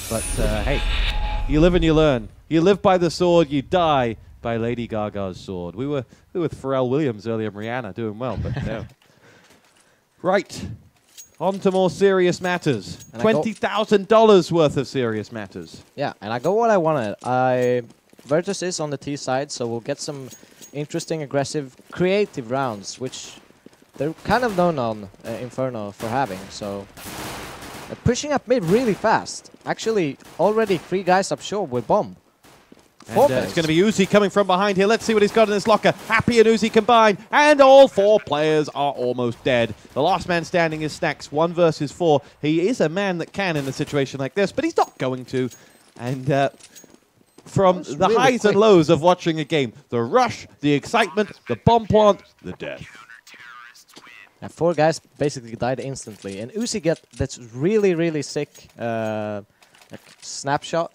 But hey, you live and you learn. You live by the sword, you die by Lady Gaga's sword. We were with Pharrell Williams earlier and Rihanna doing well, but no. Right, on to more serious matters. $20,000 worth of serious matters. Yeah, and I got what I wanted. Virtus is on the T side, so we'll get some interesting, aggressive, creative rounds, which they're kind of known on Inferno for having. So pushing up mid really fast. Actually, already 3 guys up short with bomb. And it's going to be Uzi coming from behind here. Let's see what he's got in his locker. Happy and Uzi combined, and all 4 players are almost dead. The last man standing is Snacks, 1 versus 4. He is a man that can in a situation like this, but he's not going to. And from the really highs and lows of watching a game, the rush, the excitement, the bomb plant, the death. And 4 guys basically died instantly. And Uzi get that's really, really sick like snapshot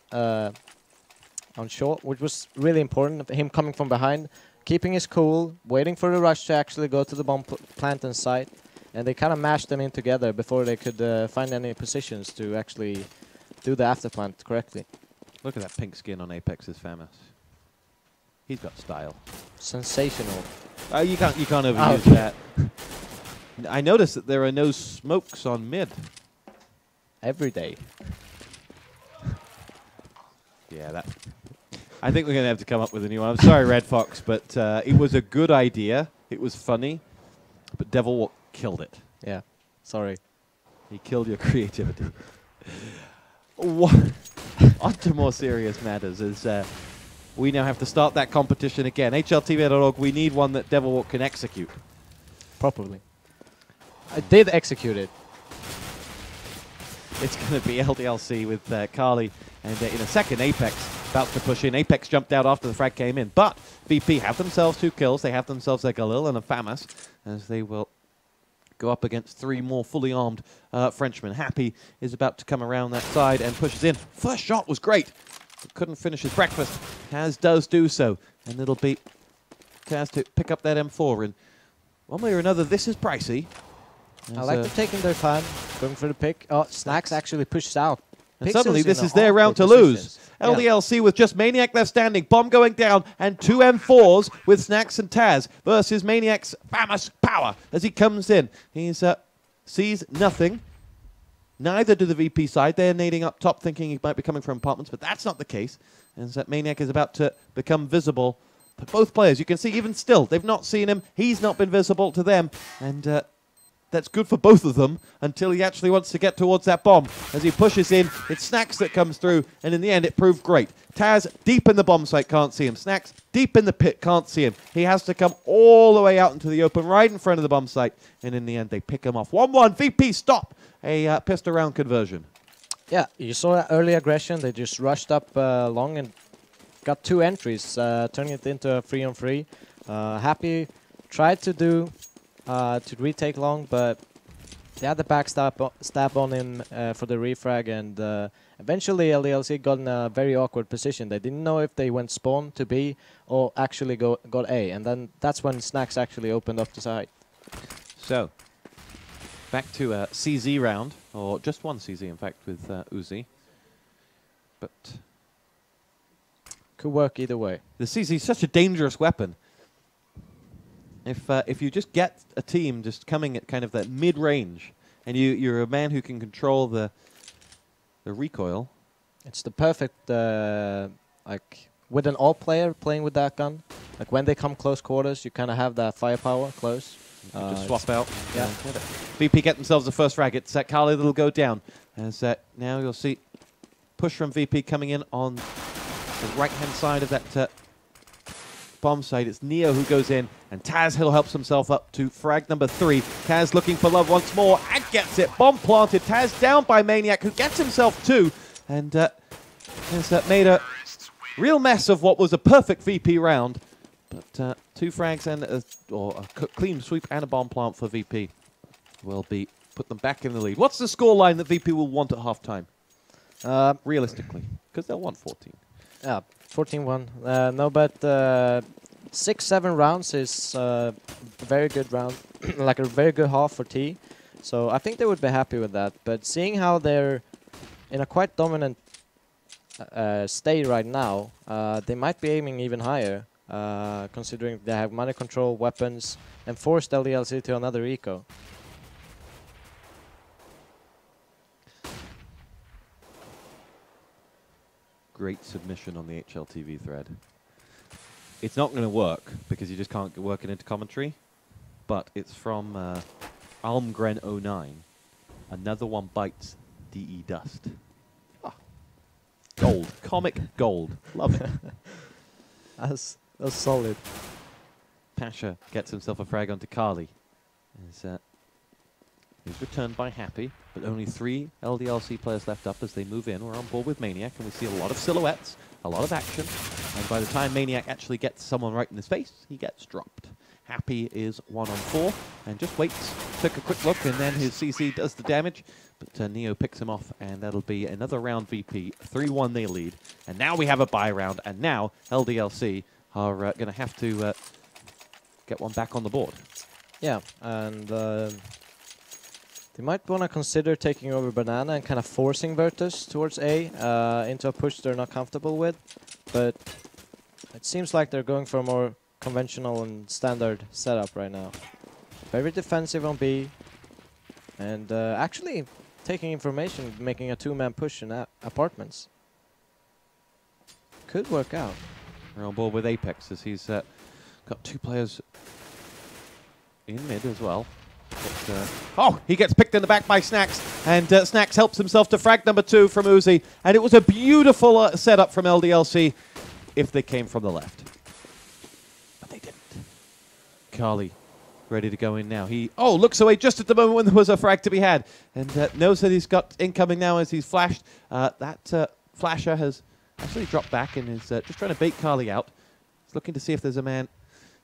on short, which was really important. Him coming from behind, keeping his cool, waiting for the rush to actually go to the bomb plant and site. And they kind of mashed them in together before they could find any positions to actually do the after plant correctly. Look at that pink skin on Apex's FAMAS. He's got style. Sensational. You can't overuse that. I noticed that there are no smokes on mid. Every day. Yeah, that. I think we're going to have to come up with a new one. I'm sorry, Red Fox, but it was a good idea. It was funny, but Devil killed it. Yeah, sorry. He killed your creativity. On to more serious matters is we now have to start that competition again. HLTV.org, we need one that Devil can execute. Properly. I did execute it. It's going to be LDLC with Carly, and in a second, Apex about to push in. Apex jumped out after the frag came in, but VP have themselves 2 kills. They have themselves a Galil and a FAMAS, as they will go up against 3 more fully armed Frenchmen. Happy is about to come around that side and pushes in. First shot was great. But couldn't finish his breakfast. Kaz does do so, and it'll be Kaz to pick up that M4. And one way or another, this is pricey. I like them taking their time, going for the pick. Oh, Snacks actually pushes out. And suddenly this is their round to lose. LDLC with just Maniac left standing, bomb going down, and 2 M4s with Snacks and Taz versus Maniac's FAMAS power as he comes in. He sees nothing. Neither do the VP side. They're nading up top thinking he might be coming from apartments, but that's not the case. As that Maniac is about to become visible. But both players, you can see even still, they've not seen him. He's not been visible to them. And that's good for both of them until he actually wants to get towards that bomb. As he pushes in, it's Snacks that comes through, and in the end, it proved great. Taz, deep in the bomb site, can't see him. Snacks, deep in the pit, can't see him. He has to come all the way out into the open, right in front of the bomb site, and in the end, they pick him off. 1-1, VP, stop! A pistol round conversion. Yeah, you saw that early aggression. They just rushed up long and got 2 entries, turning it into a 3-on-3. Happy tried to do to retake long, but they had the backstab on him for the refrag, and eventually LDLC got in a very awkward position. They didn't know if they went spawn to B or actually got A, and then that's when Snacks actually opened up the side. So, back to a CZ round, or just one CZ in fact with Uzi. But could work either way. The CZ is such a dangerous weapon. If you just get a team just coming at kind of that mid-range, and you're a man who can control the recoil. It's the perfect, like, with an all player playing with that gun. Like, when they come close quarters, you kind of have that firepower close. Just swap out. Yeah. VP get themselves the first frag. It's Kali that'll go down. As now you'll see push from VP coming in on the right-hand side of that bomb site. It's Neo who goes in, and Taz Hill helps himself up to frag number 3. Taz looking for love once more and gets it. Bomb planted. Taz down by Maniac, who gets himself 2, and has made a real mess of what was a perfect VP round. But 2 frags and a clean sweep and a bomb plant for VP will put them back in the lead. What's the scoreline that VP will want at halftime? Realistically, because they'll want 14. Yeah, 14-1. No, but 6-7 rounds is a very good round, like a very good half for T. So I think they would be happy with that. But seeing how they're in a quite dominant stay right now, they might be aiming even higher, considering they have money control, weapons, and forced LDLC to another eco. Great submission on the HLTV thread. It's not going to work because you just can't work it into commentary, but it's from Almgren09. Another one bites DE Dust. Ah. Gold. Comic gold. Love it. That's solid. Pasha gets himself a frag onto Kali. He's returned by Happy, but only 3 LDLC players left up as they move in. We're on board with Maniac, and we see a lot of silhouettes, a lot of action. And by the time Maniac actually gets someone right in his face, he gets dropped. Happy is 1-on-4 and just waits, took a quick look, and then his CC does the damage. But Neo picks him off, and that'll be another round VP. 3-1 they lead. And now we have a bye round, and now LDLC are going to have to get one back on the board. Yeah, and they might want to consider taking over Banana and kind of forcing Virtus towards A into a push they're not comfortable with. But it seems like they're going for a more conventional and standard setup right now. Very defensive on B, and actually taking information, making a 2-man push in apartments. Could work out. We're on board with Apex as he's got 2 players in mid as well. But, oh, he gets picked in the back by Snacks, and Snacks helps himself to frag number 2 from Uzi, and it was a beautiful setup from LDLC if they came from the left. But they didn't. Kali ready to go in now. He, looks away just at the moment when there was a frag to be had, and knows that he's got incoming now as he's flashed. That flasher has actually dropped back and is just trying to bait Kali out. He's looking to see if there's a man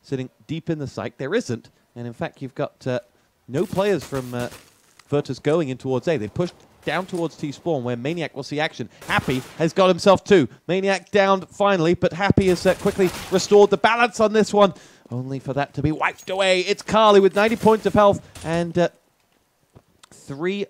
sitting deep in the site. There isn't, and in fact you've got no players from Virtus going in towards A. They've pushed down towards T-Spawn where Maniac will see action. Happy has got himself 2. Maniac down finally, but Happy has quickly restored the balance on this one, only for that to be wiped away. It's Kali with 90 points of health and 3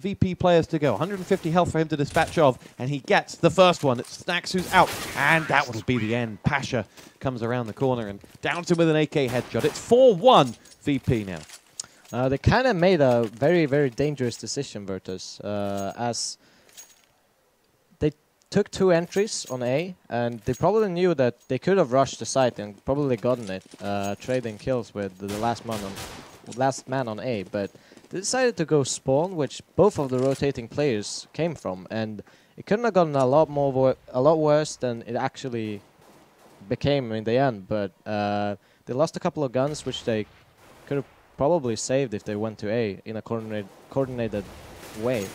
VP players to go. 150 health for him to dispatch of, and he gets the first one. It's Snacks who's out, and that will be the end. Pasha comes around the corner and downs him with an AK headshot. It's 4-1 VP now. They kind of made a very, very dangerous decision, Virtus, as they took 2 entries on A, and they probably knew that they could have rushed the site and probably gotten it, trading kills with the last man on A, but they decided to go spawn, which both of the rotating players came from, and it couldn't have gotten a lot worse than it actually became in the end. But they lost a couple of guns, which they could have probably saved if they went to A in a coordinated way.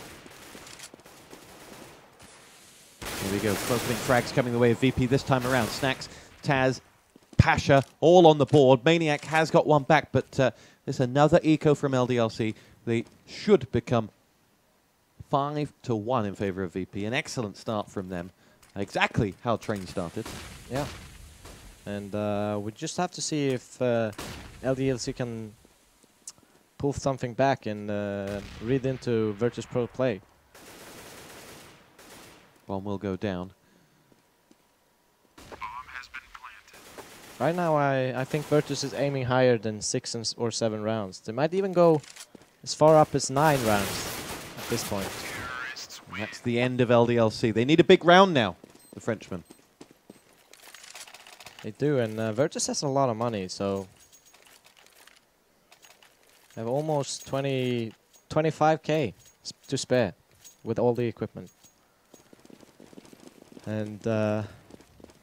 Here we go. Opening frags coming the way of VP this time around. Snacks, Taz, Pasha, all on the board. Maniac has got one back, but there's another eco from LDLC. They should become 5-1 in favor of VP. An excellent start from them. Exactly how Train started. Yeah. And we just have to see if LDLC can pull something back and read into Virtus.pro play. One will go down. Right now, I think Virtus is aiming higher than 6 or 7 rounds. They might even go as far up as 9 rounds at this point. And that's the end of LDLC. They need a big round now, the Frenchman. They do, and Virtus has a lot of money, so they have almost 25k to spare with all the equipment. And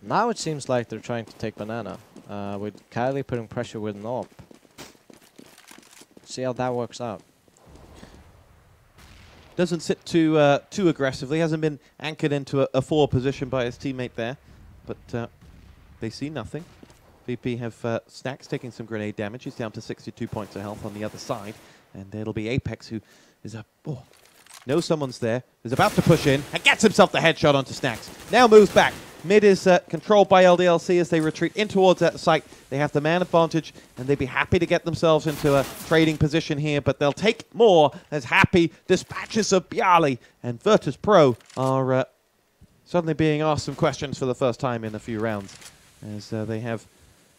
now it seems like they're trying to take Banana, with Kylie putting pressure with an AWP. See how that works out. Doesn't sit too aggressively. Hasn't been anchored into a 4 position by his teammate there. But they see nothing. VP have Snacks taking some grenade damage. He's down to 62 points of health on the other side. And it'll be Apex who is knows someone's there, is about to push in, and gets himself the headshot onto Snacks. Now moves back. Mid is controlled by LDLC as they retreat in towards that site. They have the man advantage, and they'd be happy to get themselves into a trading position here, but they'll take more as Happy dispatches of Bialy, and Virtus.pro are suddenly being asked some questions for the first time in a few rounds, as they have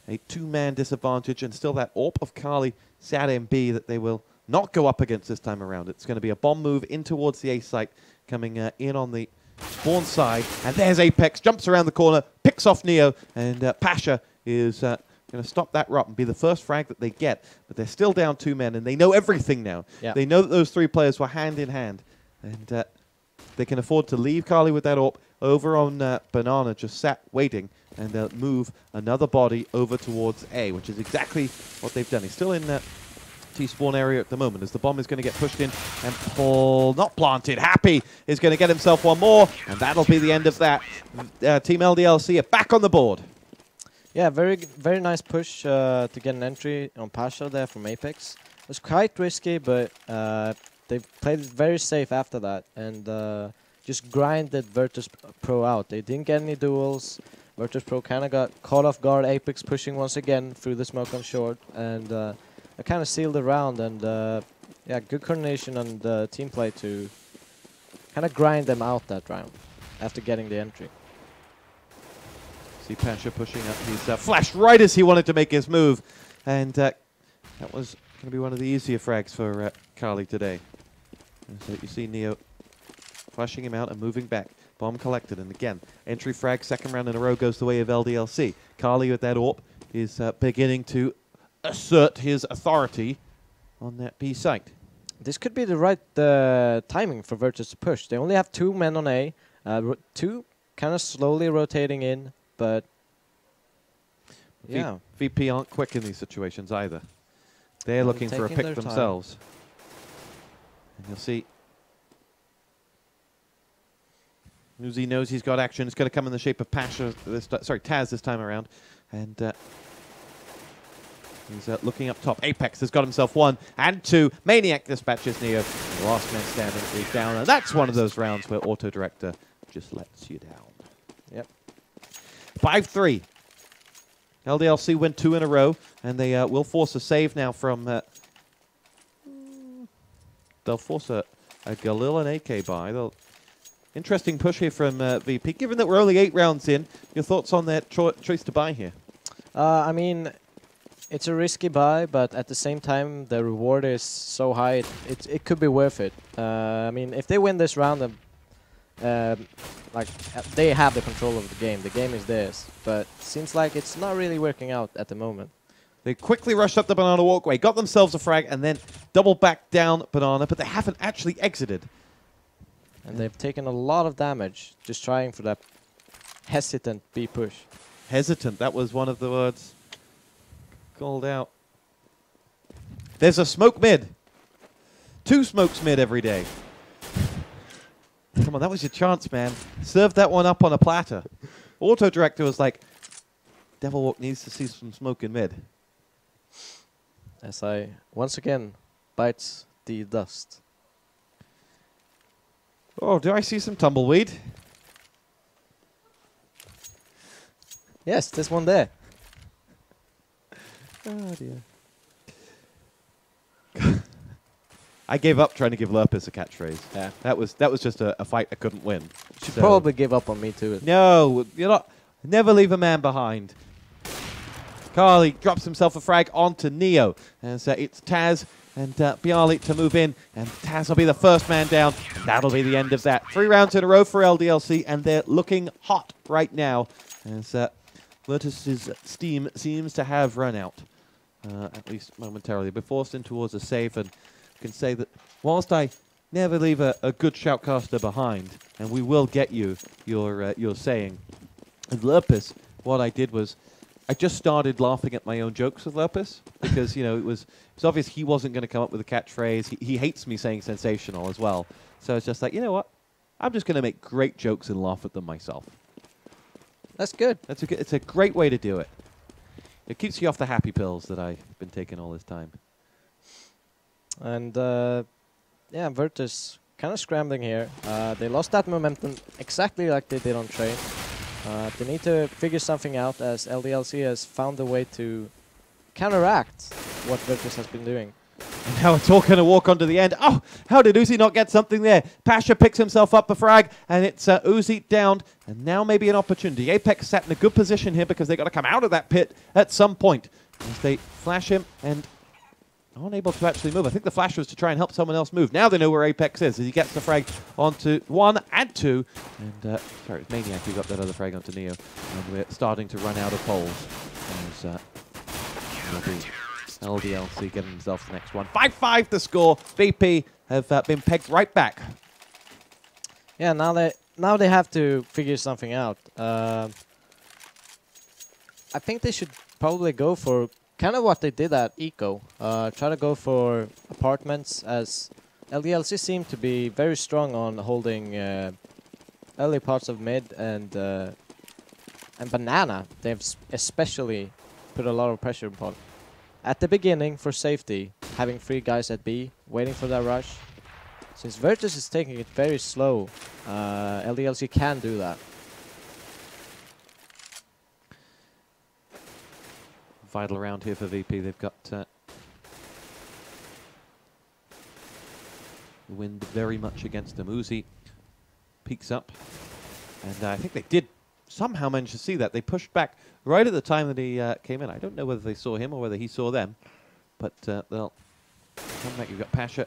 a 2-man disadvantage and still that AWP of Kali sat in B that they will not go up against this time around. It's going to be a bomb move in towards the A site, coming in on the spawn side, and there's Apex, jumps around the corner, picks off Neo, and Pasha is going to stop that rot and be the first frag that they get, but they're still down 2 men, and they know everything now. Yeah. They know that those 3 players were hand in hand, and they can afford to leave Kali with that AWP over on Banana, just sat waiting, and move another body over towards A, which is exactly what they've done. He's still in T-spawn area at the moment as the bomb is going to get pushed in, and Paul, not planted, Happy is going to get himself one more, and that'll be the end of that. Team LDLC are back on the board. Yeah, very nice push to get an entry on Pasha there from Apex. It was quite risky, but they played it very safe after that, and just grinded Virtus.pro out. They didn't get any duels. Virtus.pro kind of got caught off guard. Apex pushing once again through the smoke on short, and they kind of sealed the round. And yeah, good coordination and team play to kind of grind them out that round after getting the entry. See Pasha pushing up his flash right as he wanted to make his move, and that was going to be one of the easier frags for Kali today. And so you see Neo flashing him out and moving back. Bomb collected, and again, entry frag, second round in a row goes the way of LDLC. Kali with that AWP is beginning to assert his authority on that B site. This could be the right timing for Virtus to push. They only have 2 men on A, 2 kind of slowly rotating in, but yeah. VP aren't quick in these situations either. They're looking for a pick themselves. And you'll see Uzi knows he's got action. It's going to come in the shape of Pasha, Taz this time around. And he's looking up top. Apex has got himself 1 and 2. Maniac dispatches Neo. The last man standing is down. And that's one of those rounds where Auto Director just lets you down. Yep. 5-3. LDLC win 2 in a row. And they will force a save now from... they'll force a Galil and AK buy. Interesting push here from VP. Given that we're only 8 rounds in, your thoughts on that choice to buy here? I mean, it's a risky buy, but at the same time, the reward is so high, it could be worth it. I mean, if they win this round, like they have the control of the game. The game is theirs, but seems like it's not really working out at the moment. They quickly rushed up the Banana walkway, got themselves a frag, and then double back down Banana, but they haven't actually exited. And they've taken a lot of damage just trying for that hesitant B push. Hesitant, that was one of the words called out. There's a smoke mid. 2 smokes mid every day. Come on, that was your chance, man. Serve that one up on a platter. Auto Director was like, Devil Walk needs to see some smoke in mid. As I, once again, bites the dust. Oh, do I see some tumbleweed? Yes, there's one there. Oh dear. I gave up trying to give Lurpus a catchphrase. Yeah. That was just a fight I couldn't win. Should probably give up on me too. No, you're not. Never leave a man behind. Kali drops himself a frag onto Neo. And so it's Taz and Bialy to move in, and Taz will be the first man down. And that'll be the end of that. 3 rounds in a row for LDLC, and they're looking hot right now as Virtus's steam seems to have run out, at least momentarily. We're forced in towards a save, and I can say that whilst I never leave a good shoutcaster behind, and we will get you your saying, with Lurpus, what I did was I just started laughing at my own jokes with Lurpus because, you know, it was obvious he wasn't going to come up with a catchphrase. He hates me saying sensational as well. So it's just like, you know what? I'm just going to make great jokes and laugh at them myself. That's good. It's a great way to do it. It keeps you off the happy pills that I've been taking all this time. And, yeah, Virtus kind of scrambling here. They lost that momentum exactly like they did on Train. They need to figure something out as LDLC has found a way to counteract what Virtus has been doing. Now it's all going to walk onto the end. Oh, how did Uzi not get something there? Pasha picks himself up a frag, and it's Uzi downed, and now maybe an opportunity. Apex sat in a good position here because they got to come out of that pit at some point. As they flash him and unable to actually move. I think the flash was to try and help someone else move. Now they know where Apex is as he gets the frag onto 1 and 2. And, sorry, it's Maniac who got that other frag onto Neo. And we're starting to run out of poles. As, LDLC getting himself the next one. 5-5 the score. VP have been pegged right back. Yeah, now they have to figure something out. I think they should probably go for kind of what they did at Eco. Try to go for apartments, as LDLC seem to be very strong on holding early parts of mid and Banana. They've especially put a lot of pressure upon. At the beginning, for safety, having 3 guys at B, waiting for that rush. Since Virtus is taking it very slow, LDLC can do that. Vital round here for VP. They've got the wind very much against them. Uzi peeks up, and I think they did somehow manage to see that. They pushed back right at the time that he came in. I don't know whether they saw him or whether he saw them, but they'll come back. You've got Pasha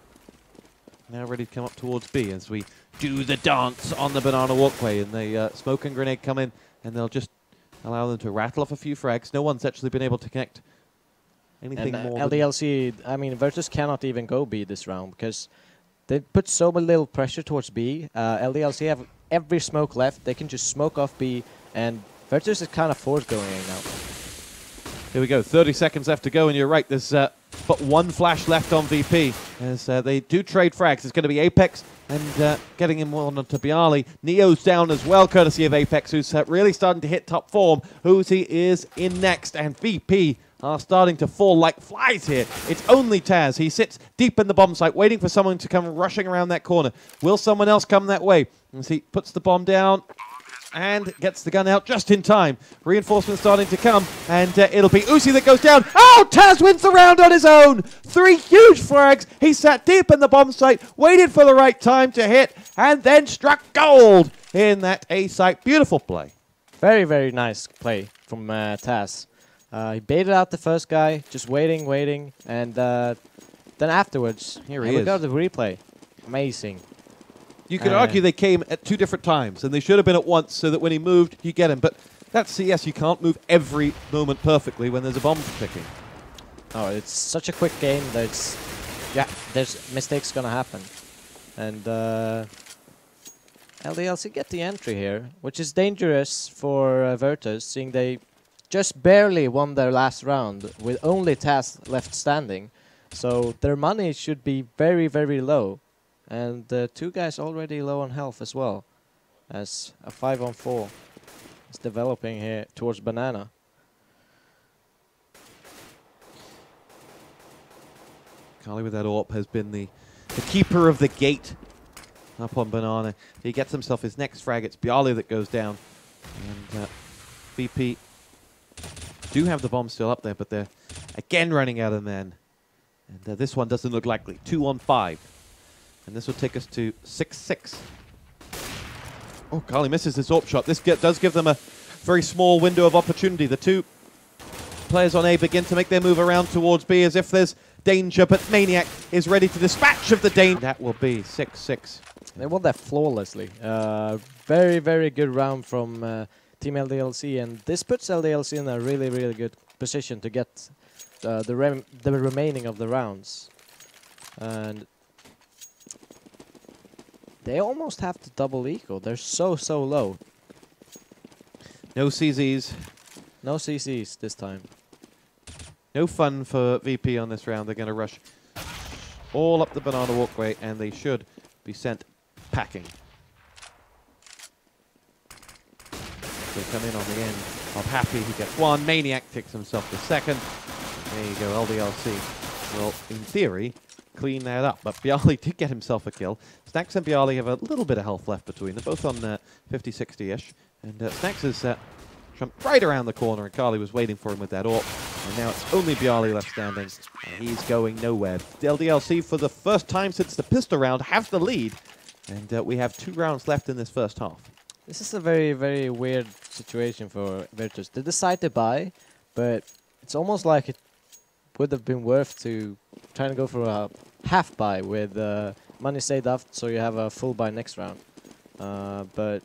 now ready to come up towards B as we do the dance on the banana walkway, and the smoke and grenade come in, and they'll just allow them to rattle off a few frags. No one's actually been able to connect anything more. LDLC, I mean, Virtus cannot even go B this round because they put so little pressure towards B. LDLC have every smoke left. They can just smoke off B, and Virtus is kind of forced going in now. Here we go. 30 seconds left to go, and you're right. There's but 1 flash left on VP as they do trade frags. It's going to be Apex and getting him on onto Bialy. Neo's down as well, courtesy of Apex, who's really starting to hit top form. Uzi is in next, and VP are starting to fall like flies here. It's only Taz. He sits deep in the bomb site, waiting for someone to come rushing around that corner. Will someone else come that way? As he puts the bomb down and gets the gun out just in time. Reinforcements starting to come, and it'll be Uzi that goes down. Oh, Taz wins the round on his own. 3 huge frags. He sat deep in the bomb site, waited for the right time to hit, and then struck gold in that A site. Beautiful play. Very, very nice play from Taz. He baited out the first guy, just waiting, and then afterwards, here he is. We got the replay. Amazing. You could argue they came at 2 different times, and they should have been at once so that when he moved, you get him. But that's CS. You can't move every moment perfectly when there's a bomb ticking. Oh, it's such a quick game that there's mistakes gonna happen. And LDLC get the entry here, which is dangerous for Virtus, seeing they just barely won their last round with only Taz left standing. So their money should be very, very low. And 2 guys already low on health as well, as a 5-on-4 is developing here towards Banana. Carly with that AWP has been the keeper of the gate up on Banana. He gets himself his next frag. It's Bialy that goes down. And VP do have the bomb still up there, but they're again running out of men. And this one doesn't look likely. 2-on-5. And this will take us to 6-6. Oh, Carly misses his AWP shot. This does give them a very small window of opportunity. The 2 players on A begin to make their move around towards B as if there's danger, but Maniac is ready to dispatch of the danger. That will be 6-6. They won that flawlessly. Very, very good round from Team LDLC, and this puts LDLC in a really, really good position to get the remaining of the rounds. And they almost have to double eco. They're so low. No CZs. No CCs this time. No fun for VP on this round. They're going to rush all up the banana walkway, and they should be sent packing. They come in on the end of Happy. He gets 1. Maniac takes himself the 2nd. There you go. LDLC will, in theory, clean that up. But Bialy did get himself a kill. Snacks and Bialy have a little bit of health left between them, both on 50-60-ish. And Snacks is jumped right around the corner, and Carly was waiting for him with that AWP. And now it's only Bjarli left standing. And he's going nowhere. The LDLC, for the first time since the pistol round, have the lead. And we have 2 rounds left in this first half. This is a very, very weird situation for Virtus. They decide to buy, but it's almost like it would have been worth to try and go for a half buy with money saved up, so you have a full buy next round. But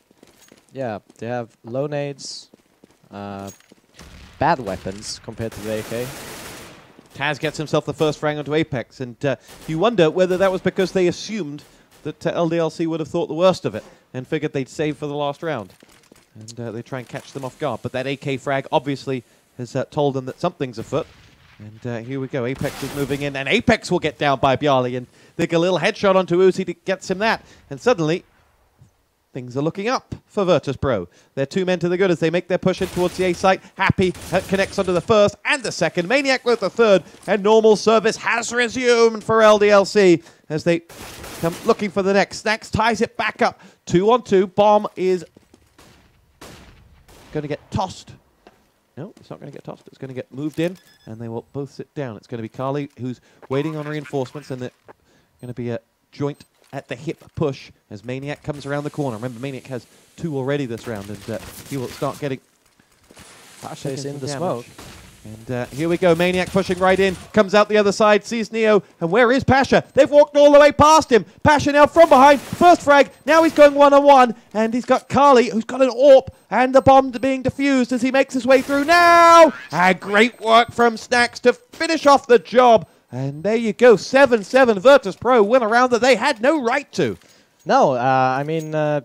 yeah, they have low nades, bad weapons compared to the AK. Taz gets himself the first frag onto Apex, and you wonder whether that was because they assumed that LDLC would have thought the worst of it and figured they'd save for the last round. And they try and catch them off guard. But that AK frag obviously has told them that something's afoot. And here we go. Apex is moving in, and Apex will get down by Bjarli, and they get a little headshot onto Uzi that gets him that. And suddenly, things are looking up for Virtus.pro. They're 2 men to the good as they make their push in towards the A site. Happy connects onto the first and the second. Maniac with the third, and normal service has resumed for LDLC as they come looking for the next. Snacks ties it back up. 2 on 2. Bomb is going to get tossed. No, it's not going to get tossed. It's going to get moved in, and they will both sit down. It's going to be Carly, who's waiting on reinforcements, and they're going to be a joint at the hip push as Maniac comes around the corner. Remember, Maniac has 2 already this round, and he will start getting... Pasha is in the smoke. And here we go. Maniac pushing right in. Comes out the other side. Sees Neo. And where is Pasha? They've walked all the way past him. Pasha now from behind. First frag. Now he's going one-on-one. And he's got Carly, who's got an AWP. And the bomb being defused as he makes his way through now. And great work from Snacks to finish off the job. And there you go. 7-7. Virtus.pro win a round that they had no right to. No, I mean, I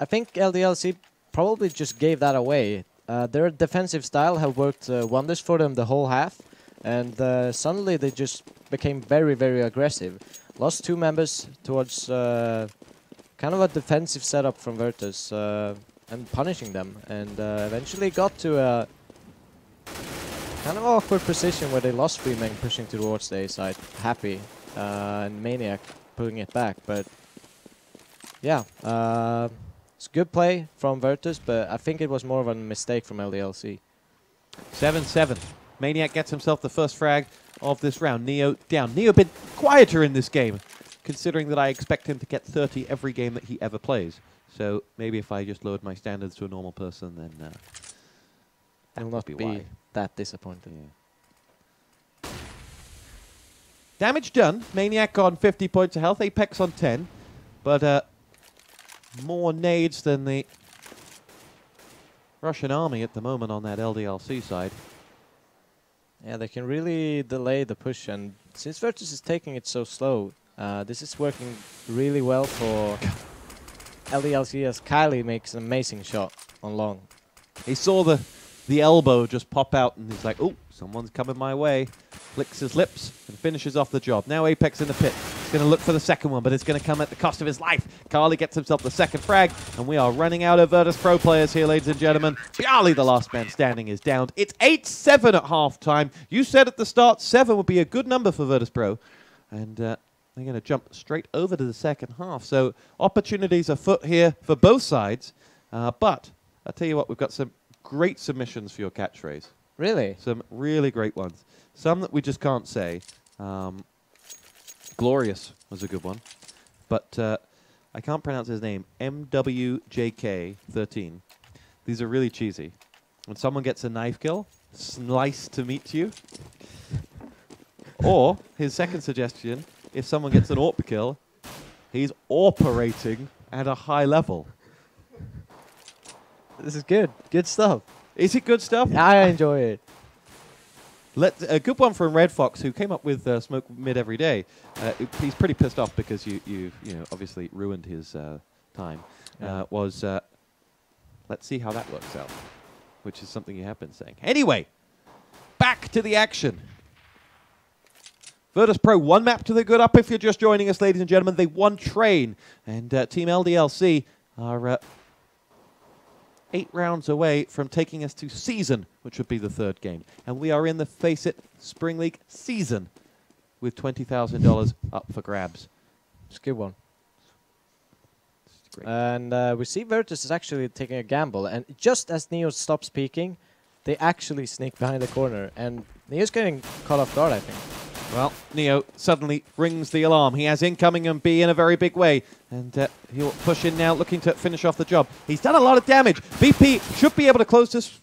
think LDLC probably just gave that away. Their defensive style have worked wonders for them the whole half, and suddenly they just became very, very aggressive. Lost 2 members towards kind of a defensive setup from Virtus and punishing them, and eventually got to a kind of awkward position where they lost 3 men pushing towards the A side. Happy and Maniac pulling it back, but yeah. It's good play from Virtus, but I think it was more of a mistake from LDLC. 7-7. Maniac gets himself the first frag of this round. Neo down. Neo been quieter in this game, considering that I expect him to get 30 every game that he ever plays. So maybe if I just lowered my standards to a normal person, then I'll not be that disappointed. Yeah. Damage done. Maniac on 50 points of health. Apex on 10. But more nades than the Russian army at the moment on that LDLC side. Yeah, they can really delay the push, and since Virtus is taking it so slow, this is working really well for LDLC as Kylie makes an amazing shot on long. He saw the elbow just pop out, and he's like, oh, someone's coming my way. Flicks his lips and finishes off the job. Now Apex in the pit. He's going to look for the second one, but it's going to come at the cost of his life. Carly gets himself the second frag, and we are running out of Virtus.pro players here, ladies and gentlemen. Bjarli, the last man standing, is downed. It's 8-7 at halftime. You said at the start 7 would be a good number for Virtus.pro, and they're going to jump straight over to the second half. So opportunities afoot here for both sides, but I'll tell you what, we've got some great submissions for your catchphrase. Really? Some really great ones. Some that we just can't say. Glorious was a good one. But I can't pronounce his name. MWJK13. These are really cheesy. When someone gets a knife kill, slice to meet you. Or, his second suggestion, if someone gets an AWP kill, he's operating at a high level. This is good. Good stuff. Is it good stuff? I enjoy it. A good one from Red Fox, who came up with Smoke Mid every day. He's pretty pissed off because you obviously ruined his time. Yeah. Let's see how that works out, which is something you have been saying. Anyway, back to the action. Virtus.pro, 1 map to the good up if you're just joining us, ladies and gentlemen. They won Train, and Team LDLC are 8 rounds away from taking us to Season, which would be the 3rd game. And we are in the FACEIT Spring League Season with $20,000 up for grabs. It's a good one. Great. And we see Virtus is actually taking a gamble. And just as Neo stops peeking, they actually sneak behind the corner, and Neo's getting caught off guard, I think. Well, Neo suddenly rings the alarm. He has incoming and B in a very big way. And he'll push in now, looking to finish off the job. He's done a lot of damage. VP should be able to close this.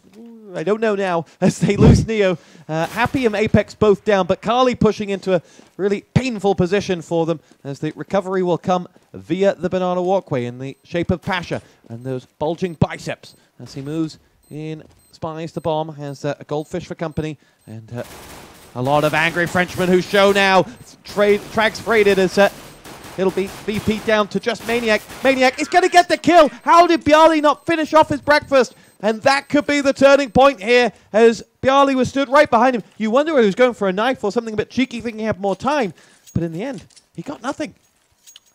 I don't know now, as they lose Neo. Happy and Apex both down, but Carly pushing into a really painful position for them, as the recovery will come via the banana walkway in the shape of Pasha. And those bulging biceps as he moves in, spies the bomb, has a goldfish for company, and a lot of angry Frenchmen who show now. Tracks freighted as it'll be VP down to just Maniac. Maniac is going to get the kill. How did Bjarly not finish off his breakfast? And that could be the turning point here, as Bjarly was stood right behind him. You wonder whether he was going for a knife or something a bit cheeky, thinking he had more time. But in the end, he got nothing.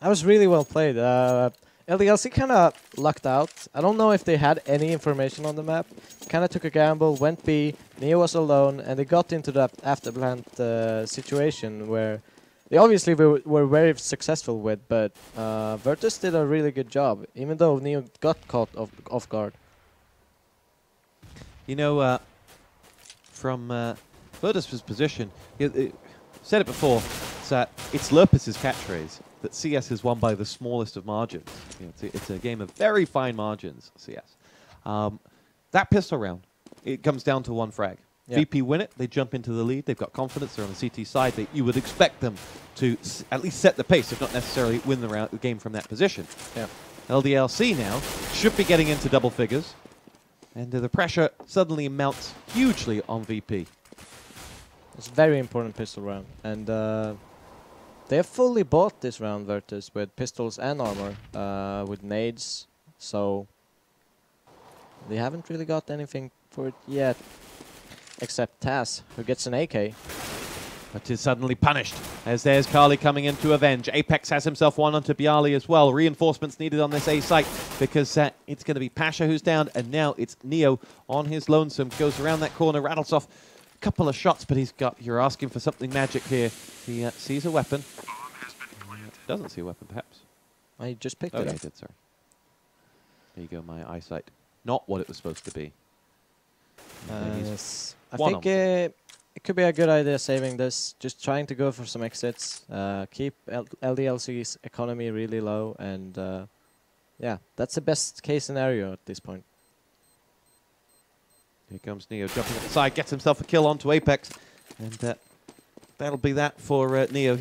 That was really well played. LDLC kind of lucked out. I don't know if they had any information on the map. Kind of took a gamble, went B, Neo was alone, and they got into that afterplant situation where they obviously were very successful with, but Virtus did a really good job, even though Neo got caught off guard. You know, from Virtus' position, said it before, it's Lurpus's catchphrase that CS is won by the smallest of margins. You know, it's a game of very fine margins, CS. That pistol round, it comes down to one frag. Yeah. VP win it, they jump into the lead, they've got confidence, they're on the CT side. You would expect them to at least set the pace, if not necessarily win the game from that position. Yeah. LDLC now should be getting into double figures, and the pressure suddenly mounts hugely on VP. It's a very important pistol round, and they have fully bought this round, Virtus, with pistols and armor, with nades, so they haven't really got anything for it yet, except Taz, who gets an AK. But is suddenly punished, as there's Carly coming in to avenge. Apex has himself one onto Bjarly as well. Reinforcements needed on this A site, because it's going to be Pasha who's down, and now it's Neo on his lonesome. Goes around that corner, rattles off a couple of shots, but you're asking for something magic here. He sees a weapon. Doesn't see a weapon, perhaps. I just picked it up. I did, sorry. There you go, my eyesight. Not what it was supposed to be. I think it could be a good idea saving this, just trying to go for some exits, keep LDLC's economy really low, and yeah, that's the best case scenario at this point. Here comes Neo jumping at the side, gets himself a kill onto Apex, and that'll be that for Neo.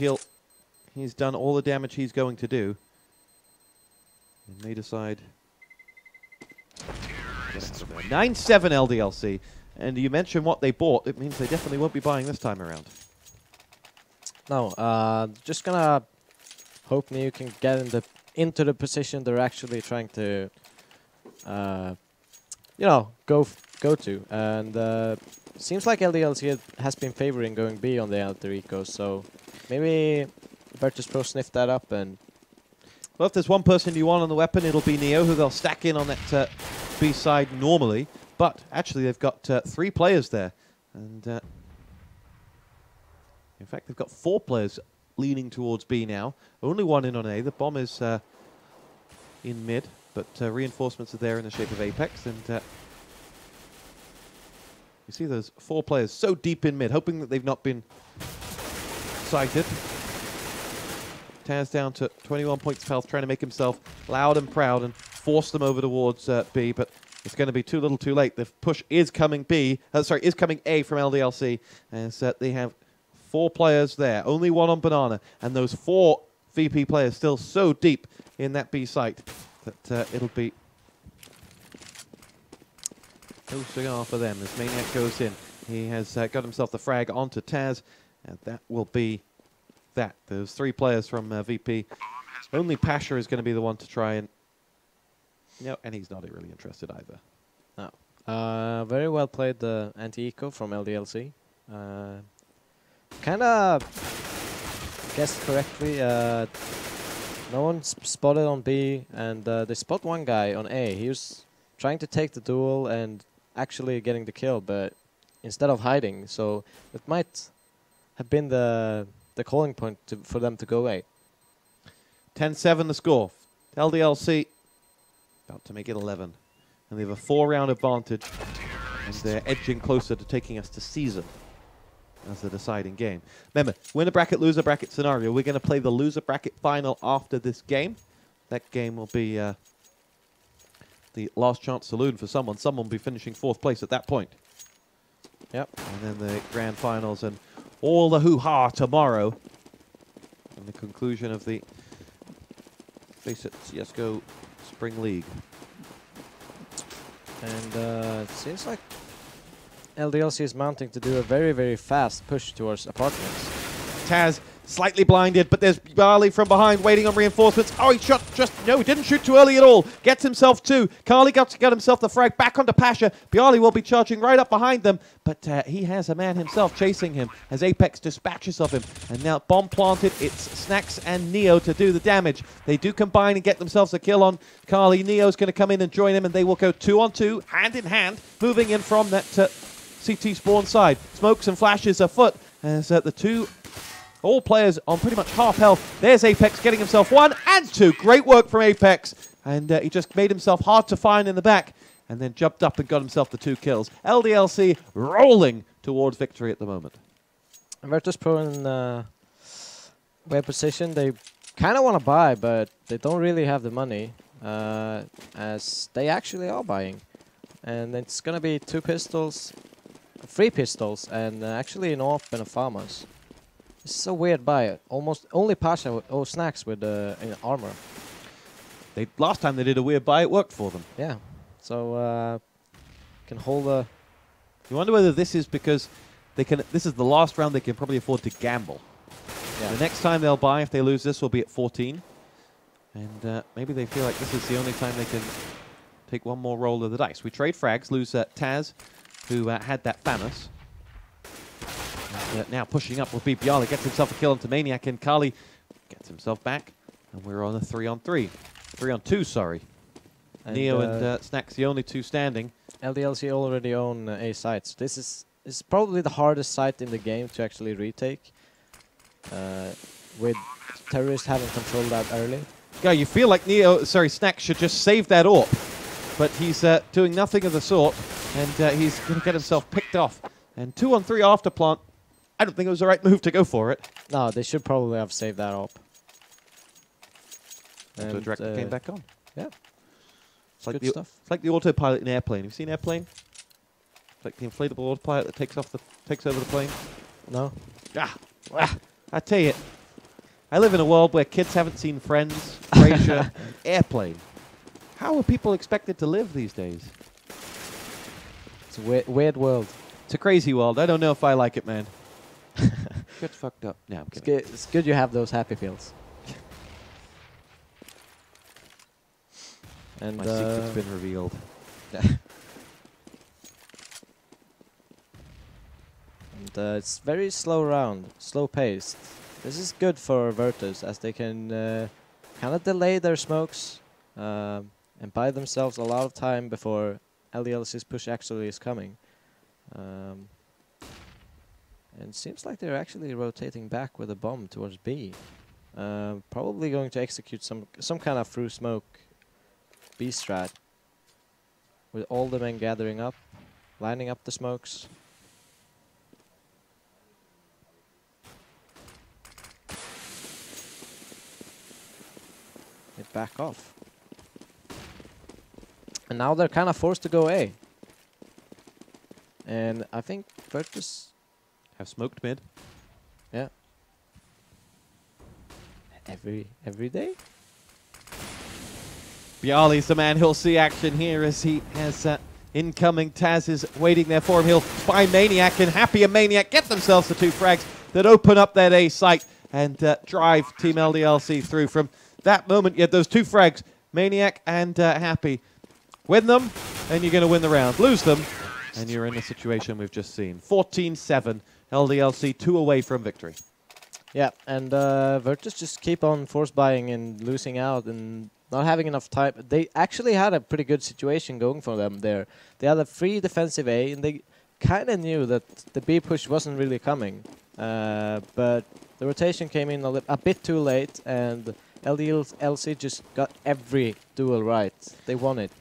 He's done all the damage he's going to do. And they decide 9-7 LDLC. And you mentioned what they bought. It means they definitely won't be buying this time around. No, just gonna hope Neo can get into the position they're actually trying to, you know, go to. And seems like LDLC has been favoring going B on the alter eco, so maybe Virtus.pro sniffed that up. And well, if there's one person you want on the weapon, it'll be Neo, who they'll stack in on that B side normally. But actually, they've got 3 players there. And in fact, they've got 4 players leaning towards B now. Only one in on A. The bomb is in mid, but reinforcements are there in the shape of Apex. And you see those 4 players so deep in mid, hoping that they've not been sighted. Taz down to 21 points of health, trying to make himself loud and proud and force them over towards B, but it's going to be too little too late. The push is coming is coming A from LDLC, as they have 4 players there, only one on Banana, and those 4 VP players still so deep in that B site that it'll be no cigar for them as Maniac goes in. He has got himself the frag onto Taz, and that will be that. Those 3 players from VP. Only Pasha is going to be the one to try and... No, and he's not really interested either. No. Very well played, the anti-eco from LDLC. Kind of guessed correctly. No one spotted on B, and they spot one guy on A. He was trying to take the duel and actually getting the kill, but instead of hiding, so it might have been the calling point for them to go A. 10-7 the score. LDLC about to make it 11. And they have a 4-round advantage. And they're edging closer to taking us to season as the deciding game. Remember, winner bracket, loser bracket scenario. We're going to play the loser bracket final after this game. That game will be the last chance saloon for someone. Someone will be finishing 4th place at that point. Yep. And then the grand finals and all the hoo-ha tomorrow. And the conclusion of the FACEIT CSGO Spring League. And it seems like LDLC is mounting to do a very, very fast push towards apartments. Taz slightly blinded, but there's Barley from behind waiting on reinforcements. Oh, he shot no, he didn't shoot too early at all. Gets himself 2. Carly got himself the frag back onto Pasha. Barley will be charging right up behind them, but he has a man himself chasing him as Apex dispatches of him. And now bomb planted, it's Snacks and Neo to do the damage. They do combine and get themselves a kill on Carly. Neo's going to come in and join him, and they will go 2-on-2, hand in hand, moving in from that CT spawn side. Smokes and flashes afoot as the two all players on pretty much half health. There's Apex getting himself 1 and 2. Great work from Apex. And he just made himself hard to find in the back and then jumped up and got himself the 2 kills. LDLC rolling towards victory at the moment. Virtus.pro in web position. They kind of want to buy, but they don't really have the money as they actually are buying. And it's going to be 2 pistols, 3 pistols, and actually an AWP and a FAMAS. This is a weird buy. Almost only Pasha or Snacks with armor. Last time they did a weird buy, it worked for them. Yeah. So can hold a. You wonder whether this is because they can. This is the last round they can probably afford to gamble. Yeah. The next time they'll buy, if they lose this, will be at 14, and maybe they feel like this is the only time they can take one more roll of the dice. We trade frags, lose Taz, who had that FAMAS. Now pushing up will be Biala, gets himself a kill onto Maniac, and Kali gets himself back, and we're on a 3-on-3. 3-on-2, sorry. And Neo and Snacks, the only 2 standing. LDLC already own A sites. This is probably the hardest site in the game to actually retake, with terrorists having controlled that early. Yeah, you feel like Snacks should just save that AWP, but he's doing nothing of the sort, and he's going to get himself picked off. And 2-on-3 after plant. I don't think it was the right move to go for it. No, they should probably have saved that up. And the director came back on. Yeah. It's like it's like the autopilot in Airplane. Have you seen Airplane? It's like the inflatable autopilot that takes over the plane. No. I tell you, I live in a world where kids haven't seen Friends, Frasier, Airplane. How are people expected to live these days? It's a weird world. It's a crazy world. I don't know if I like it, man. Get fucked up. No, I'm kidding. It's good you have those happy pills. And my secret's been revealed. And it's very slow round, slow paced. This is good for Virtus as they can kind of delay their smokes and buy themselves a lot of time before LDLC's push actually is coming. And it seems like they're actually rotating back with a bomb towards B. Probably going to execute some kind of through smoke B strat. With all the men gathering up, lining up the smokes. They back off. And now they're kind of forced to go A. And I think Virtus have smoked mid. Yeah. Every day. Bialy's the man who'll see action here as he has incoming. Taz is waiting there for him. He'll spy Maniac, and Happy and Maniac get themselves the 2 frags that open up that A site and drive Team LDLC through. From that moment, you had those 2 frags, Maniac and Happy. Win them, and you're going to win the round. Lose them, and you're in the situation we've just seen. 14-7, LDLC 2 away from victory. Yeah, and Virtus just keep on force buying and losing out and not having enough time. They actually had a pretty good situation going for them there. They had a free defensive A, and they kind of knew that the B push wasn't really coming. But the rotation came in a bit too late, and LDLC just got every duel right. They won it.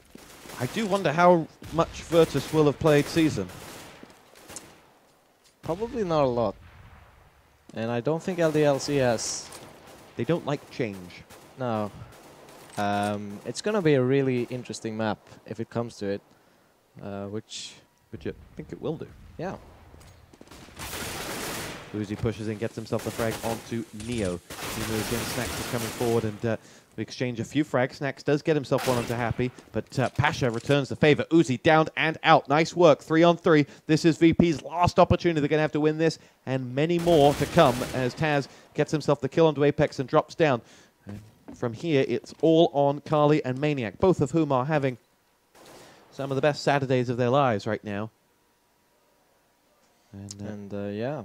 I do wonder how much Virtus will have played Season. Probably not a lot. And I don't think LDLC has. They don't like change. No. It's going to be a really interesting map if it comes to it. Which I think it will do. Yeah. Uzi pushes in, gets himself the frag onto Neo. He moves in, Snacks is coming forward, and we exchange a few frags. Snacks does get himself one onto Happy, but Pasha returns the favor. Uzi down and out. Nice work, 3 on 3. This is VP's last opportunity. They're going to have to win this, and many more to come as Taz gets himself the kill onto Apex and drops down. And from here, it's all on Kali and Maniac, both of whom are having some of the best Saturdays of their lives right now. And yeah.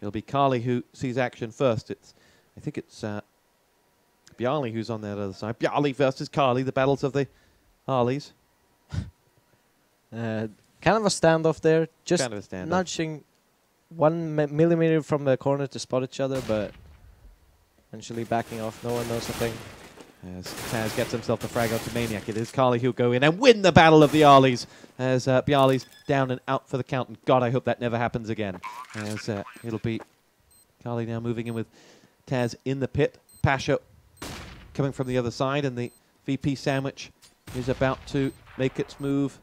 It'll be Kali who sees action first. I think it's Bjarli who's on that other side. Bjarli versus Kali, the battles of the Harleys. Kind of a standoff there. Just kind of a standoff. Nudging 1 millimeter from the corner to spot each other, but eventually backing off. No one knows a thing. As Taz gets himself the frag out to Maniac, it is Kali who'll go in and win the battle of the Arlies as Bjarli's down and out for the count. And God, I hope that never happens again. As it'll be Kali now moving in with Taz in the pit. Pasha coming from the other side, and the VP sandwich is about to make its move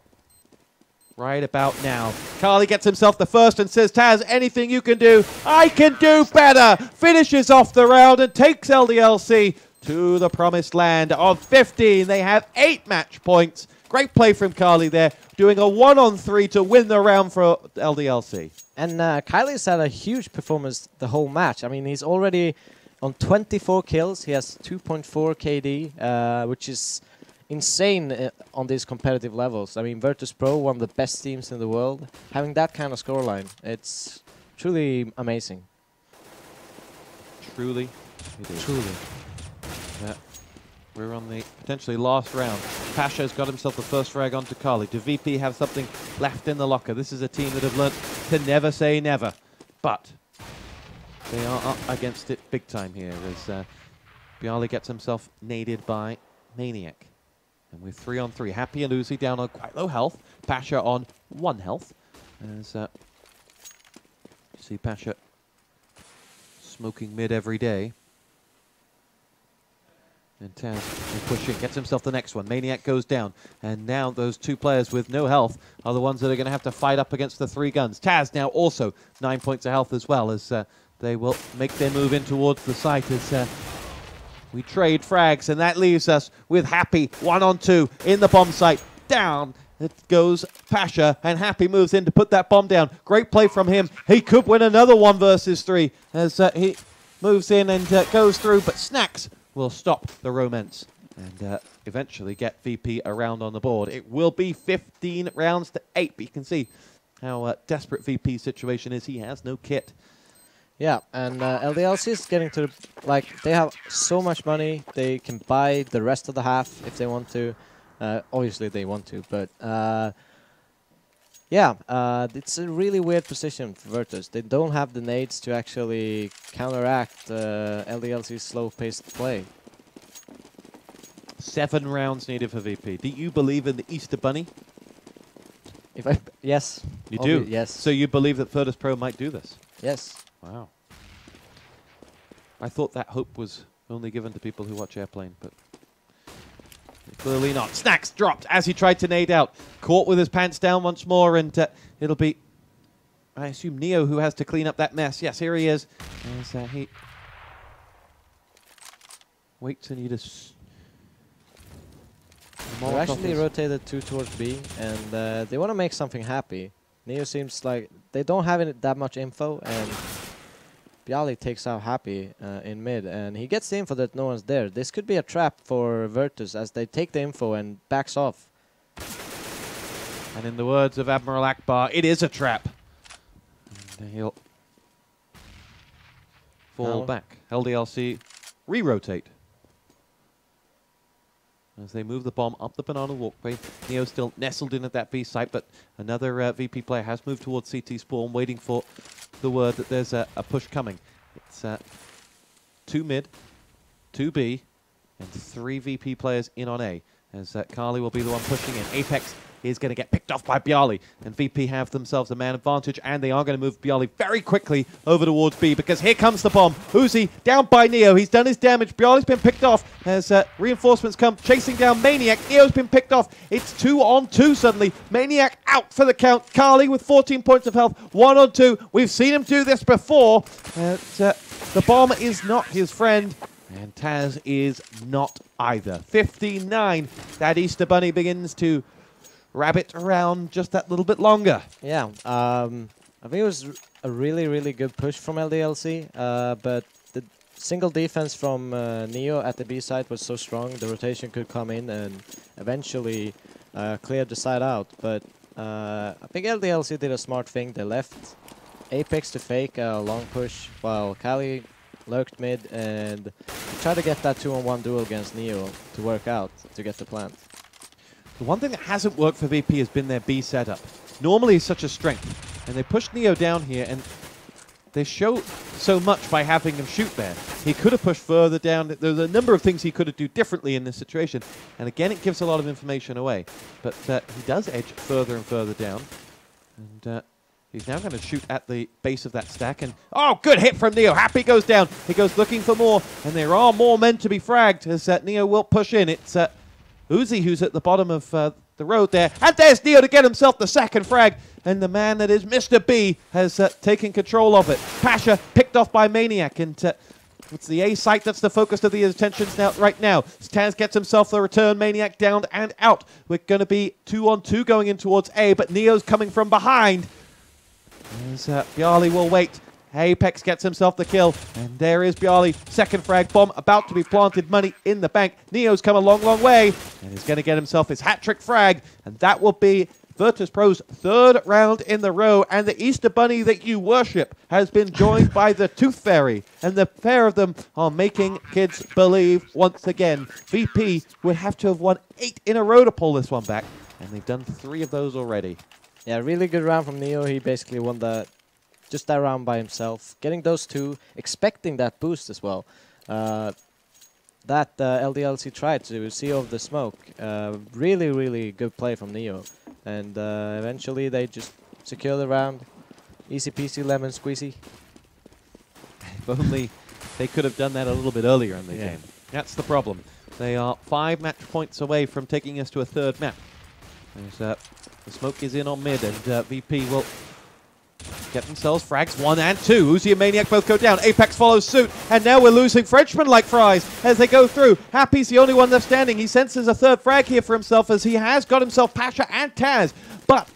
right about now. Kali gets himself the first and says, Taz, anything you can do, I can do better. Finishes off the round and takes LDLC to the promised land of 15. They have 8 match points. Great play from Kali there, doing a 1-on-3 to win the round for LDLC. And Kylie's had a huge performance the whole match. I mean, he's already on 24 kills. He has 2.4 KD, which is insane on these competitive levels. I mean, Virtus.pro, one of the best teams in the world, having that kind of scoreline, it's truly amazing. Truly, it is. Truly. We're on the potentially last round. Pasha's got himself the first frag onto Kali. Do VP have something left in the locker? This is a team that have learnt to never say never. But they are up against it big time here as Bjarli gets himself naded by Maniac. And with 3 on 3, Happy and Uzi down on quite low health. Pasha on 1 health. As you see Pasha smoking mid every day. And Taz pushing, gets himself the next one. Maniac goes down. And now those 2 players with no health are the ones that are going to have to fight up against the 3 guns. Taz now also 9 points of health as well as they will make their move in towards the site as we trade frags. And that leaves us with Happy 1 on 2 in the bomb site. Down it goes Pasha, and Happy moves in to put that bomb down. Great play from him. He could win another 1 versus 3 as he moves in and goes through, but Snacks will stop the romance and eventually get VP around on the board. It will be 15 rounds to 8, but you can see how desperate VP's situation is. He has no kit. Yeah, and LDLC is getting to, like, they have so much money, they can buy the rest of the half if they want to. Obviously they want to, but yeah, it's a really weird position for Virtus. They don't have the nades to actually counteract LDLC's slow-paced play. 7 rounds needed for VP. Do you believe in the Easter Bunny? Yes. You do? Yes. So you believe that Virtus.pro might do this? Yes. Wow. I thought that hope was only given to people who watch Airplane, but clearly not. Snacks dropped as he tried to nade out. Caught with his pants down once more, and it'll be, I assume, Neo who has to clean up that mess. Yes, here he is. As he waits and he just... They actually rotated 2 towards B, and they want to make something happy. Neo seems like they don't have that much info, and Bjarli takes out Happy in mid, and he gets the info that no one's there. This could be a trap for Virtus as they take the info and backs off. And in the words of Admiral Akbar, it is a trap. And he'll fall back. LDLC re-rotate as they move the bomb up the banana walkway. Neo still nestled in at that B site, but another VP player has moved towards CT spawn, waiting for the word that there's a push coming. It's 2 mid, 2 B, and 3 VP players in on A. as Carly will be the one pushing in. Apex is going to get picked off by Bjarly, and VP have themselves a man advantage, and they are going to move Bjarly very quickly over towards B, because here comes the bomb. Uzi down by Neo. He's done his damage. Bjarly's been picked off as reinforcements come chasing down Maniac. Neo's been picked off. It's 2-on-2 suddenly. Maniac out for the count. Carly with 14 points of health, 1-on-2. We've seen him do this before. The bomb is not his friend, and Taz is not either. 59. That Easter Bunny begins to rabbit around just that little bit longer. Yeah, I think it was a really, really good push from LDLC, but the single defense from Neo at the B side was so strong, the rotation could come in and eventually clear the side out. But I think LDLC did a smart thing. They left Apex to fake a long push while Kali lurked mid and tried to get that 2-on-1 duel against Neo to work out to get the plant. The one thing that hasn't worked for VP has been their B setup. Normally it's such a strength, and they pushed Neo down here, and they show so much by having him shoot there. He could have pushed further down. There's a number of things he could have do differently in this situation, and again it gives a lot of information away. But he does edge further and further down, and he's now going to shoot at the base of that stack, and oh, good hit from Neo. Happy goes down. He goes looking for more, and there are more men to be fragged as Neo will push in. It's Uzi who's at the bottom of the road there. And there's Neo to get himself the second frag. And the man that is Mr. B has taken control of it. Pasha picked off by Maniac. And it's the A site that's the focus of the attentions now, right now. Taz gets himself the return. Maniac down and out. We're going to be 2-on-2 going in towards A. But Neo's coming from behind. As Bjarly will wait. Apex gets himself the kill, and there is Bjarly. Second frag bomb about to be planted, money in the bank. Neo's come a long, long way, and he's going to get himself his hat-trick frag, and that will be Virtus.pro's third round in the row, and the Easter Bunny that you worship has been joined by the Tooth Fairy, and the pair of them are making kids believe once again. VP would have to have won 8 in a row to pull this one back, and they've done 3 of those already. Yeah, really good round from Neo. He basically won just that round by himself. Getting those 2, expecting that boost as well. That LDLC tried to see over the smoke. Really, really good play from Neo. And eventually they just secure the round. Easy peasy lemon squeezy. If only they could have done that a little bit earlier in the game. That's the problem. They are 5 match points away from taking us to a 3rd map. The smoke is in on mid, and VP will get themselves frags 1 and 2. Uzi and Maniac both go down. Apex follows suit. And now we're losing Frenchmen like fries as they go through. Happy's the only one left standing. He senses a 3rd frag here for himself as he has got himself Pasha and Taz. But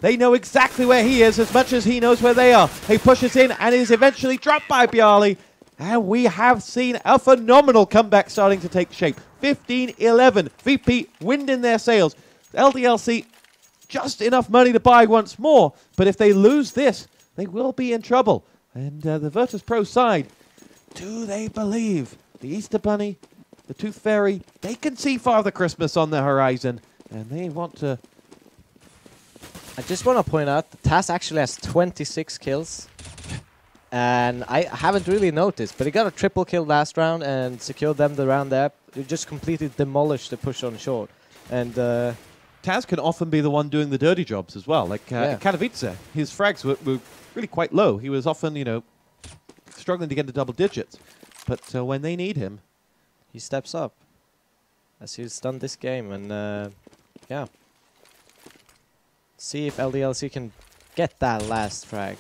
they know exactly where he is as much as he knows where they are. He pushes in and is eventually dropped by Bjarly. And we have seen a phenomenal comeback starting to take shape. 15-11. VP wind in their sails. LDLC just enough money to buy once more, but if they lose this, they will be in trouble. And the Virtus.pro side, do they believe? The Easter Bunny, the Tooth Fairy, they can see Father Christmas on the horizon, and they want to... I just want to point out, that Taz actually has 26 kills, and I haven't really noticed, but he got a triple kill last round and secured them the round there. He just completely demolished the push on short. And Taz can often be the one doing the dirty jobs as well. Like Katowice, his frags were really quite low. He was often, you know, struggling to get to double digits. But when they need him, he steps up, as he's done this game. And yeah, see if LDLC can get that last frag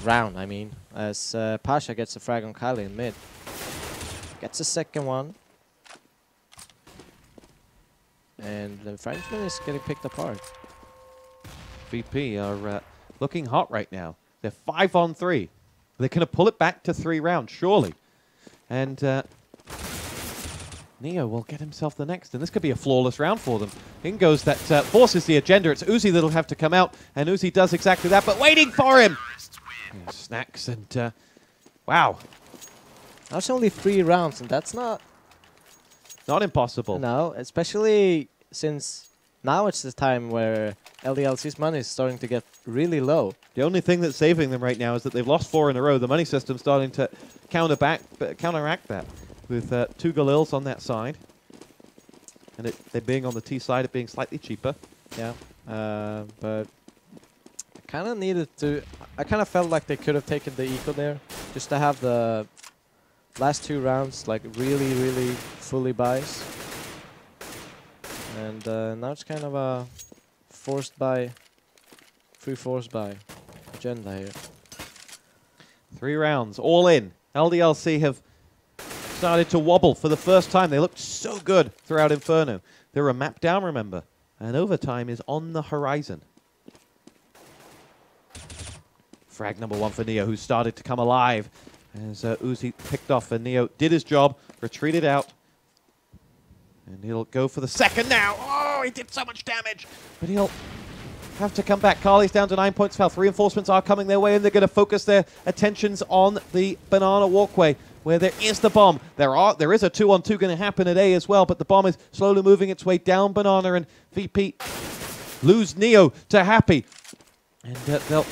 round. I mean, as Pasha gets a frag on Kali in mid, gets a second one. And the Frenchman is getting picked apart. VP are looking hot right now. They're 5-on-3. They're going to pull it back to 3 rounds, surely. And Neo will get himself the next. And this could be a flawless round for them. In goes that forces the agenda. It's Uzi that'll have to come out. And Uzi does exactly that. But waiting for him! Snacks and... wow. That's only 3 rounds, and that's not... not impossible. No, especially since now it's the time where LDLC's money is starting to get really low. The only thing that's saving them right now is that they've lost 4 in a row. The money system's starting to counteract that with 2 Galils on that side. and they're being on the T side, it being slightly cheaper. Yeah, but I kind of needed to. I kind of felt like they could have taken the eco there, just to have the last 2 rounds like really fully buys. And now it's kind of a forced buy agenda here. 3 rounds, all in. LDLC have started to wobble for the first time. They looked so good throughout Inferno. They're a map down, remember, and overtime is on the horizon. Frag number 1 for Neo, who started to come alive as Uzi picked off, and Neo did his job, retreated out, and he'll go for the second now. Oh, he did so much damage, but he'll have to come back. Carly's down to 9 points of health. Reinforcements are coming their way, and they're going to focus their attentions on the banana walkway, where there is the bomb. There is a 2-on-2 going to happen at A as well, but the bomb is slowly moving its way down banana, and VP lose Neo to Happy. And they'll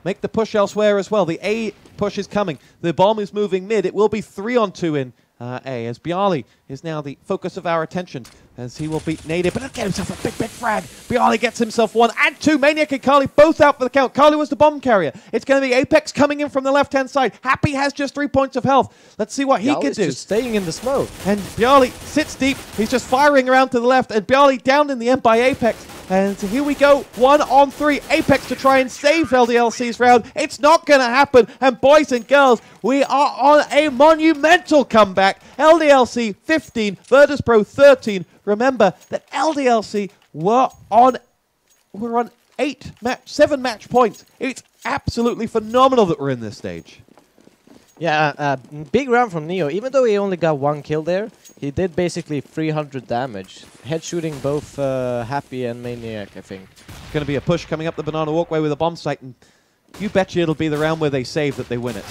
make the push elsewhere as well. The A push is coming. The bomb is moving mid. It will be 3-on-2 in A, as Bjarly is now the focus of our attention, as he will beat Native, but he'll get himself a big frag. Bjarly gets himself 1 and 2. Maniac and Carly both out for the count. Carly was the bomb carrier. It's going to be Apex coming in from the left-hand side. Happy has just 3 points of health. Let's see what he can do. Just staying in the smoke. And Bjarly sits deep. He's just firing around to the left, and Bjarly down in the end by Apex. And so here we go, 1-on-3. Apex to try and save LDLC's round. It's not going to happen. And boys and girls, we are on a monumental comeback. LDLC 15, Virtus.pro 13. Remember that LDLC were on 7 match points. It's absolutely phenomenal that we're in this stage. Yeah, big round from Neo. Even though he only got 1 kill there, he did basically 300 damage. Head shooting both Happy and Maniac, I think. It's going to be a push coming up the banana walkway with a bomb site, and you betcha it'll be the round where they save that they win it.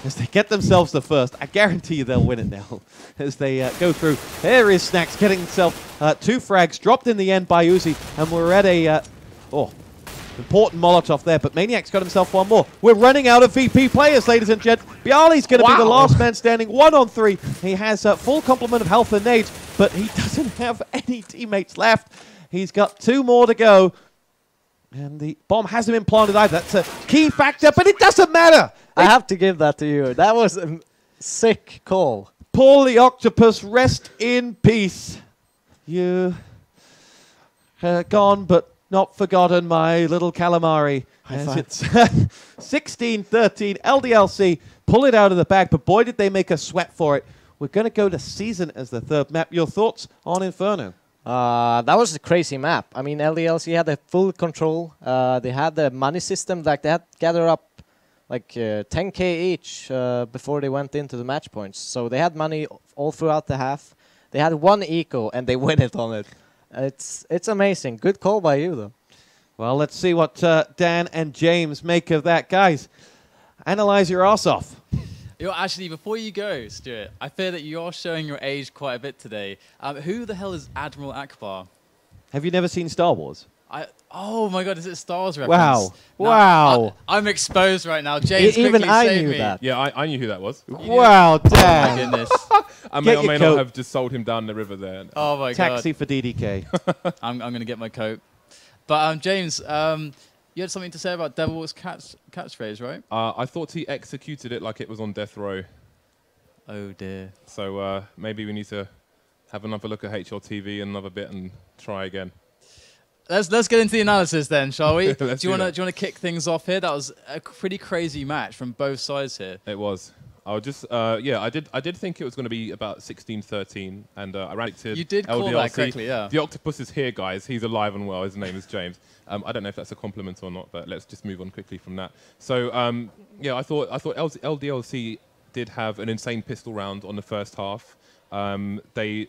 As they get themselves the first, I guarantee you they'll win it now. As they go through, there is Snacks getting himself 2 frags, dropped in the end by Uzi, and we're at a important Molotov there, but Maniac's got himself 1 more. We're running out of VP players, ladies and gents. Bjarly's going to be the last man standing, 1-on-3. He has a full complement of health and nades, but he doesn't have any teammates left. He's got 2 more to go, and the bomb hasn't been planted either. That's a key factor, but it doesn't matter. I have to give that to you. That was a sick call. Paul the Octopus, rest in peace. You gone, but not forgotten, my little calamari. As it's 16-13, LDLC pull it out of the bag, but boy did they make us sweat for it. We're going to go to Season as the 3rd map. Your thoughts on Inferno? That was a crazy map. I mean, LDLC had the full control. They had the money system, like they had to gather up like 10k each before they went into the match points. So they had money all throughout the half. They had 1 eco and they win it on it. It's amazing. Good call by you, though. Well, let's see what Dan and James make of that. Guys, analyze your ass off. Actually, before you go, Stuart, I fear that you're showing your age quite a bit today. Who the hell is Admiral Akbar? Have you never seen Star Wars? Oh my God, is it Star Wars reference? Wow. Wow. I'm exposed right now. James, even I save knew me. that. Yeah, I knew who that was. Wow, Dan. Oh my goodness. I may or may coat. not have just sold him down the river there. Oh my God. Taxi for DDK. I'm going to get my coat. But James, you had something to say about Devil's catchphrase, right? I thought he executed it like it was on death row. Oh dear. So maybe we need to have another look at HLTV another bit and try again. Let's get into the analysis then, shall we? Do you want to kick things off here? That was a pretty crazy match from both sides here. It was. I would just I did think it was going to be about 16-13, and I ran it to You did call LDLC. that correctly, yeah. The octopus is here, guys. He's alive and well. His name is James. I don't know if that's a compliment or not, but let's just move on quickly from that. So yeah, I thought LDLC did have an insane pistol round on the first half. They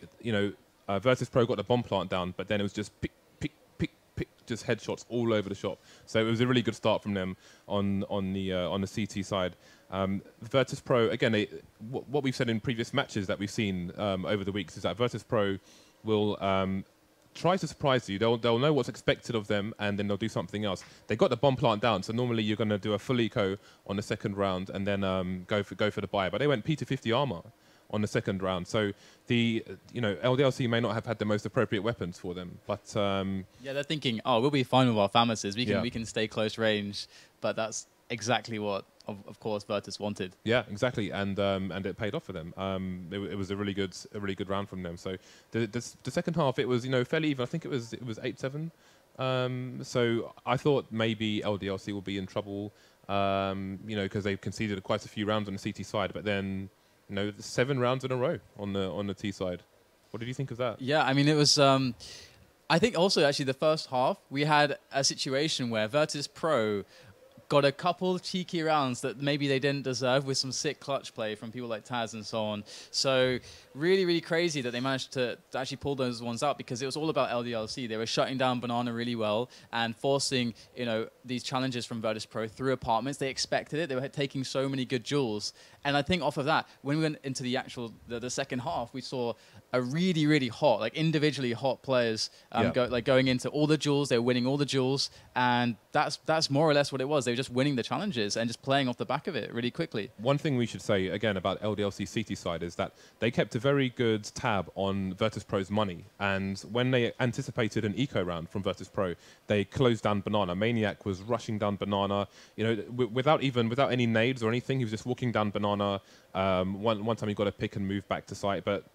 Virtus.pro got the bomb plant down, but then it was just pick, just headshots all over the shop. So it was a really good start from them on the CT side. Virtus.pro, again, what we've said in previous matches that we've seen over the weeks is that Virtus.pro will try to surprise you. They'll know what's expected of them, and then they'll do something else. They got the bomb plant down, so normally you're going to do a full eco on the second round and then go for the buy. But they went P250 armor on the second round. So LDLC may not have had the most appropriate weapons for them, but yeah, they're thinking, oh, we'll be fine with our FAMASes. Yeah. We can stay close range, but that's exactly what, of course, Virtus wanted. Yeah, exactly, and it paid off for them. It was a really good round from them. So the second half, it was fairly even. I think it was 8-7. So I thought maybe LDLC will be in trouble, because they've conceded quite a few rounds on the CT side, but then 7 rounds in a row on the T side. What did you think of that? Yeah, I mean, it was. I think also actually the first half we had a situation where Virtus.pro got a couple cheeky rounds that maybe they didn't deserve, with some sick clutch play from people like Taz and so on. So really, really crazy that they managed to actually pull those ones out, because it was all about LDLC. They were shutting down Banana really well and forcing, these challenges from Virtus.pro through apartments. They expected it. They were taking so many good duels. And I think off of that, when we went into the actual, the second half, we saw a really, really hot, like individually hot players going into all the duels. They were winning all the duels, and that's more or less what it was. They were just winning the challenges and just playing off the back of it really quickly. One thing we should say again about LDLC CT side is that they kept a very good tab on Virtus.pro's money, and when they anticipated an eco round from Virtus.pro, they closed down Banana. Maniac was rushing down Banana, without any nades or anything. He was just walking down Banana. One time he got a pick and moved back to site, but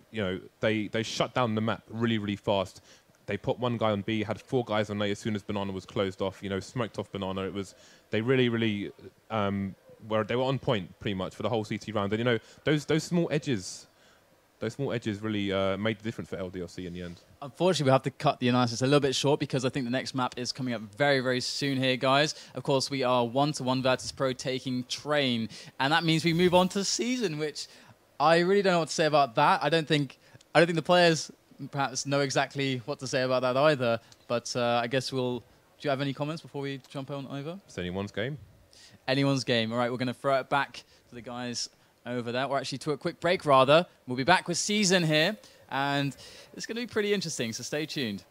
they shut down the map really, really fast. They put one guy on B, had 4 guys on A as soon as Banana was closed off. Smoked off Banana. They really, really they were on point pretty much for the whole CT round. And those small edges. Those small edges really made the difference for LDLC in the end. Unfortunately, we have to cut the analysis a little bit short, because I think the next map is coming up very, very soon here, guys. Of course, we are 1-1 Virtus.pro taking Train, and that means we move on to Season, which I really don't know what to say about that. I don't think the players perhaps know exactly what to say about that either, but I guess do you have any comments before we jump on over? It's anyone's game. Anyone's game. All right, we're going to throw it back to the guys over there, or actually to a quick break rather. We'll be back with Season here, and it's going to be pretty interesting, so stay tuned.